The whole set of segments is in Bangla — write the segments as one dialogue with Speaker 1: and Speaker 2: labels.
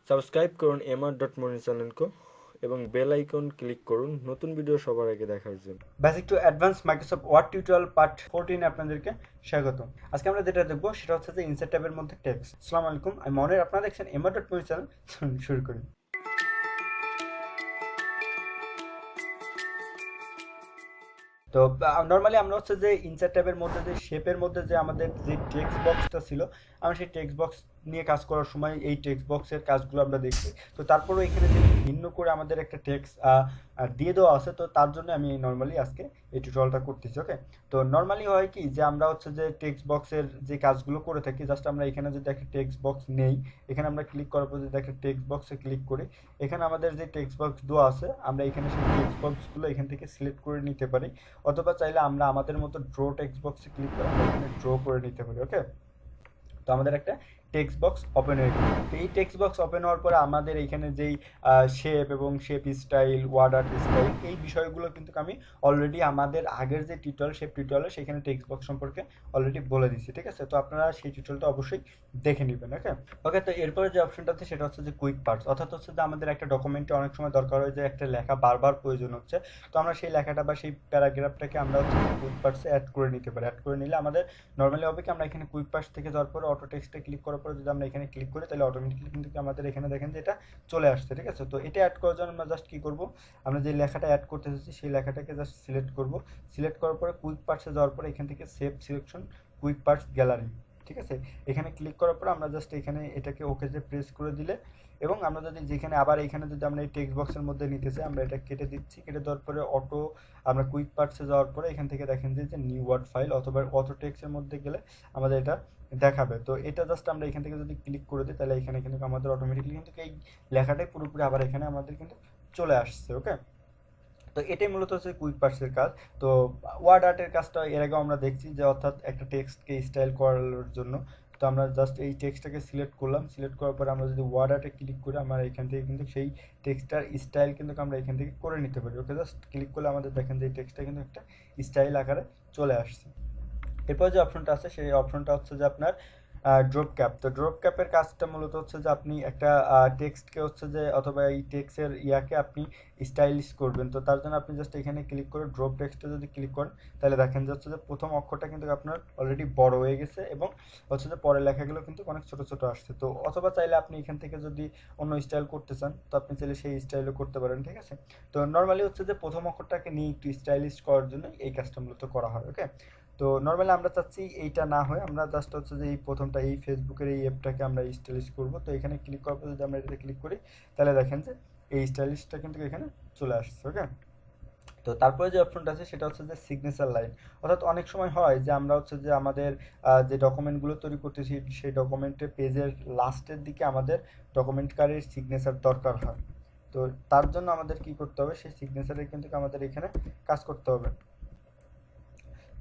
Speaker 1: সাবস্ক্রাইব করুন mr.monir চ্যানেলকে এবং বেল আইকন ক্লিক করুন নতুন ভিডিও সবার আগে দেখার জন্য।
Speaker 2: Basic to advance Microsoft Word tutorial part 14 আপনাদেরকে স্বাগত। আজকে আমরা যেটা দেখবো সেটা হচ্ছে যে ইনসার্ট ট্যাবের মধ্যে টেক্সট। আসসালামু আলাইকুম, আমি মনির, আপনারা দেখছেন mr.monir চ্যানেল। শুরু করি। তো নর্মালি আমরা হচ্ছে যে ইনসার্ট ট্যাবের মধ্যে যে শেপের মধ্যে যে আমাদের যে টেক্সট বক্সটা ছিল, আমরা সেই টেক্সট বক্স নিয়ে কাজ করার সময় এই টেক্সট বক্সের কাজগুলো আমরা দেখছি। তো তারপরেও এখানে যে ভিন্ন করে আমাদের একটা টেক্সট দিয়ে দেওয়া আছে, তো তার জন্য আমি নর্মালি আজকে এই টিউটোরিয়ালটা করতেছি। ওকে, তো নর্মালি হয় কি যে আমরা হচ্ছে যে টেক্সট বক্সের যে কাজগুলো করে থাকি, জাস্ট আমরা এখানে যদি একটা টেক্সট বক্স নেই, এখানে আমরা ক্লিক করার পর যদি একটা টেক্সট বক্সে ক্লিক করি, এখানে আমাদের যে টেক্সট বক্স দেওয়া আছে আমরা এখানে সেই টেক্সট বক্সগুলো এখান থেকে সিলেক্ট করে নিতে পারি, অথবা চাইলে আমরা আমাদের মতো ড্র টেক্সট বক্সে ক্লিক করে আমরা এখানে ড্র করে নিতে পারি। ওকে, তো আমাদের একটা টেক্সট বক্স ওপেন হয়ে গেল। তো এই টেক্সট বক্স ওপেন হওয়ার পরে আমাদের এখানে যেই শেপ এবং shape style, word art style, এই বিষয়গুলো কিন্তু আমি অলরেডি আমাদের আগের যে টিউটোরিয়াল, শেপ টিউটোরিয়ালে সেখানে টেক্সট বক্স সম্পর্কে অলরেডি বলে দিচ্ছি। ঠিক আছে, তো আপনারা সেই টিউটোরিয়ালটা অবশ্যই দেখে নেবেন। ওকে ওকে, তো এরপরে যে অপশনটা আছে সেটা হচ্ছে যে কুইক পার্টস, অর্থাৎ হচ্ছে যে আমাদের একটা ডকুমেন্টে অনেক সময় দরকার হয় যে একটা লেখা বারবার প্রয়োজন হচ্ছে, তো আমরা সেই লেখাটা বা সেই প্যারাগ্রাফটাকে আমরা হচ্ছে কুইক পার্টসে অ্যাড করে নিতে পারি। অ্যাড করে নিলে আমাদের নর্মালি হবে কি, আমরা এখানে কুইক পার্টস থেকে যাওয়ার পরে অটো টেক্সটে ক্লিক করার পরে যদি আমরা এখানে ক্লিক করি, তাহলে অটোমেটিকলি কিন্তু আমাদের এখানে দেখেন যে এটা চলে আসছে। ঠিক আছে, তো এটা অ্যাড করার জন্য আমরা জাস্ট কি করব, আমরা যে লেখাটা অ্যাড করতে চাচ্ছি সেই লেখাটাকে জাস্ট সিলেক্ট করব। সিলেক্ট করার পরে কুইক পার্টসে যাওয়ার পরে এখান থেকে save selection quick parts gallery, ঠিক আছে, এখানে ক্লিক করার পর আমরা জাস্ট এখানে এটাকে ওকেতে প্রেস করে দিলে, এবং আমরা যদি যেখানে আবার এখানে যদি আমরা এই টেক্সট বক্সের মধ্যে নিতে চাই, আমরা এটা কেটে দিচ্ছি। কেটে দেওয়ার পরে অটো আমরা কুইক পার্টসে যাওয়ার পরে এখান থেকে দেখেন যে নিউ ওয়ার্ড ফাইল অথবা অটো টেক্সটের মধ্যে গেলে আমাদের এটা দেখাবে। তো এটা জাস্ট আমরা এখান থেকে যদি ক্লিক করে দিই, তাহলে এখানে কিন্তু আমাদের অটোমেটিকলি কিন্তু এই লেখাটাই পুরোপুরি আবার এখানে আমাদের কিন্তু চলে আসছে। ওকে, তো এটাই মূলত হচ্ছে কুইক পার্টসের কাজ। তো ওয়ার্ড আর্টের কাজটা এর আগেও আমরা দেখছি যে, অর্থাৎ একটা টেক্সটকে স্টাইল করার জন্য, তো আমরা জাস্ট এই টেক্সটটাকে সিলেক্ট করলাম। সিলেক্ট করার পরে আমরা যদি ওয়ার্ড আর্টে ক্লিক করি, আমরা এখান থেকে কিন্তু সেই টেক্সটটার স্টাইল কিন্তু আমরা এখান থেকে করে নিতে পারি। ওকে, জাস্ট ক্লিক করলে আমাদের দেখেন যে এই টেক্সটটা কিন্তু একটা স্টাইল আকারে চলে আসছে। এরপর যে অপশনটা আছে সেই অপশনটা হচ্ছে যে আপনার ড্রপ ক্যাপ। তো ড্রপ ক্যাপের কাজটা মূলত হচ্ছে যে আপনি একটা টেক্সটকে হচ্ছে যে, অথবা এই টেক্সটের ইয়াকে আপনি স্টাইলিশ করবেন। তো তার জন্য আপনি জাস্ট এখানে ক্লিক করে ড্রপ টেক্সটে যদি ক্লিক করেন, তাহলে দেখেন যে হচ্ছে যে প্রথম অক্ষরটা কিন্তু আপনার অলরেডি বড় হয়ে গেছে, এবং হচ্ছে যে পরের লেখাগুলো কিন্তু অনেক ছোট ছোট আসছে। তো অথবা চাইলে আপনি এখান থেকে যদি অন্য স্টাইল করতে চান, তো আপনি চাইলে সেই স্টাইলও করতে পারেন। ঠিক আছে, তো নর্মালি হচ্ছে যে প্রথম অক্ষরটাকে নিয়ে একটু স্টাইলিশ করার জন্য এই কাজটা মূলত করা হয়। ওকে, তো নর্মালি আমরা চাচ্ছি এইটা না হয়, আমরা জাস্ট হচ্ছে যে এই প্রথমটা এই ফেসবুকের এই অ্যাপটাকে আমরা স্টাইলিশ করব। তো এখানে ক্লিক করার পর যদি আমরা এটাতে ক্লিক করি, তাহলে দেখেন যে এই স্টাইলিশটা কিন্তু এখানে চলে আসছে। ওকে, তো তারপরে যে অপশনটা আছে সেটা হচ্ছে যে সিগনেচার লাইন, অর্থাৎ অনেক সময় হয় যে আমরা হচ্ছে যে আমাদের যে ডকুমেন্টগুলো তৈরি করতেছি সেই ডকুমেন্টের পেজের লাস্টের দিকে আমাদের ডকুমেন্টকারীর সিগনেচার দরকার হয়। তো তার জন্য আমাদের কি করতে হবে, সেই সিগনেচারে কিন্তু আমাদের এখানে কাজ করতে হবে।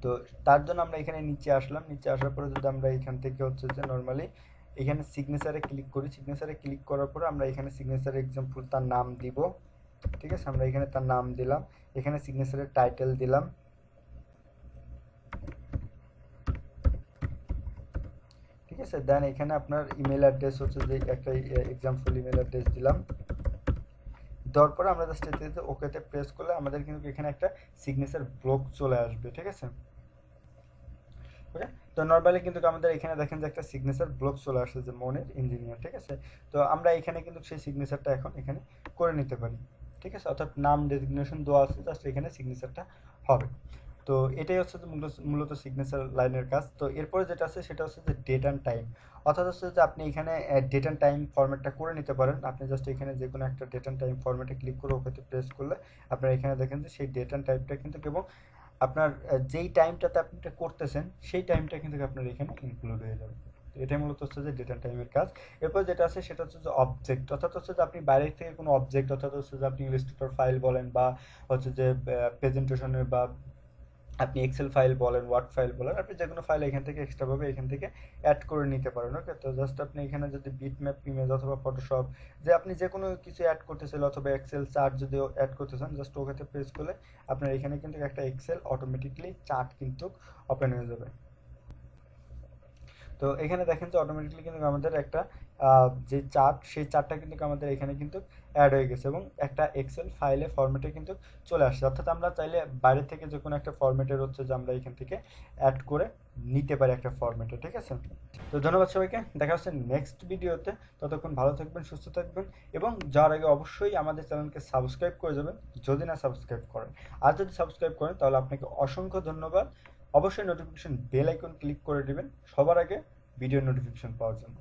Speaker 2: তো তার জন্য আমরা এখানে নিচে আসলাম। নিচে আসার পরে যদি আমরা এখান থেকে হচ্ছে যে নর্মালি এখানে সিগনেচারে ক্লিক করি, সিগনেচারে ক্লিক করার পরে আমরা এখানে সিগনেচারে এক্সাম্পল তার নাম দিব। ঠিক আছে, আমরা এখানে তার নাম দিলাম, এখানে সিগনেচারের টাইটেল দিলাম। ঠিক আছে, দেন এখানে আপনার ইমেল অ্যাড্রেস হচ্ছে যে একটা এক্সাম্পল ইমেল অ্যাড্রেস দিলাম। দেওয়ার পরে আমরা জাস্ট এতে ওকেতে প্রেস করলে আমাদের কিন্তু এখানে একটা সিগনেচার ব্লক চলে আসবে। ঠিক আছে, ওকে, তো নর্মালি কিন্তু আমাদের এখানে দেখেন যে একটা সিগনেচার ব্লক চলে আসছে যে মনির ইঞ্জিনিয়ার। ঠিক আছে, তো আমরা এখানে কিন্তু সেই সিগনেচারটা এখন এখানে করে নিতে পারি। ঠিক আছে, অর্থাৎ নাম ডেজিগনেশন দেওয়া আছে, জাস্ট এখানে সিগনেচারটা হবে। তো এটাই হচ্ছে যে মূলত সিগনেচার লাইনের কাজ। তো এরপরে যেটা আছে সেটা হচ্ছে যে ডেট অ্যান্ড টাইম, অর্থাৎ হচ্ছে যে আপনি এখানে ডেট অ্যান্ড টাইম ফরম্যাটটা করে নিতে পারেন। আপনি জাস্ট এখানে যে কোনো একটা ডেট অ্যান্ড টাইম ফরম্যাটে ক্লিক করে ওকে প্রেস করলে আপনার এখানে দেখেন যে সেই ডেট অ্যান্ড টাইমটা কিন্তু, এবং আপনার যেই টাইমটাতে আপনি এটা করতেছেন সেই টাইমটা কিন্তু আপনার এখানে ইনক্লুড হয়ে যাবে। তো এটাই মূলত হচ্ছে যে ডেটা টাইমের কাজ। এরপর যেটা আছে সেটা হচ্ছে যে অবজেক্ট, অর্থাৎ হচ্ছে যে আপনি বাইরে থেকে কোনো অবজেক্ট, অর্থাৎ হচ্ছে যে আপনি ইলাস্ট্রেটর ফাইল বলেন, বা হচ্ছে যে প্রেজেন্টেশনের, বা আপনি এক্সেল ফাইল বলেন, ওয়ার্ড ফাইল বলেন, আপনি যে কোনো ফাইল এখান থেকে এক্সট্রাভাবে এখান থেকে অ্যাড করে নিতে পারেন। ওকে, তো জাস্ট আপনি এখানে যদি বিটম্যাপ ইমেজ অথবা ফটোশপ, যে আপনি যে কোনো কিছু অ্যাড করতে চাইলে, অথবা এক্সেল চার্ট যদি অ্যাড করতে চান, জাস্ট ওখানে প্রেস করলে আপনার এখানে কিন্তু একটা এক্সেল অটোমেটিকলি চার্ট কিন্তু ওপেন হয়ে যাবে। তো এখানে দেখেন যে অটোমেটিকলি কিন্তু আমাদের একটা যে চার্ট, সেই চার্টটা কিন্তু আমাদের এখানে কিন্তু অ্যাড হয়ে গেছে এবং একটা এক্সেল ফাইলে ফরম্যাটে কিন্তু চলে আসছে। অর্থাৎ আমরা চাইলে বাইরে থেকে যে কোনো একটা ফরম্যাটের হচ্ছে যে আমরা এখান থেকে অ্যাড করে নিতে পারি একটা ফরম্যাটে, ঠিক আছে? তো ধন্যবাদ সবাইকে, দেখা হচ্ছে নেক্সট ভিডিওতে। ততক্ষণ ভালো থাকবেন, সুস্থ থাকবেন এবং যাওয়ার আগে অবশ্যই আমাদের চ্যানেলকে সাবস্ক্রাইব করে যাবেন যদি না সাবস্ক্রাইব করেন। আর যদি সাবস্ক্রাইব করেন তাহলে আপনাকে অসংখ্য ধন্যবাদ। অবশ্যই নোটিফিকেশন বেল আইকন ক্লিক করে দিবেন সবার আগে ভিডিও নোটিফিকেশন পাওয়ার জন্য।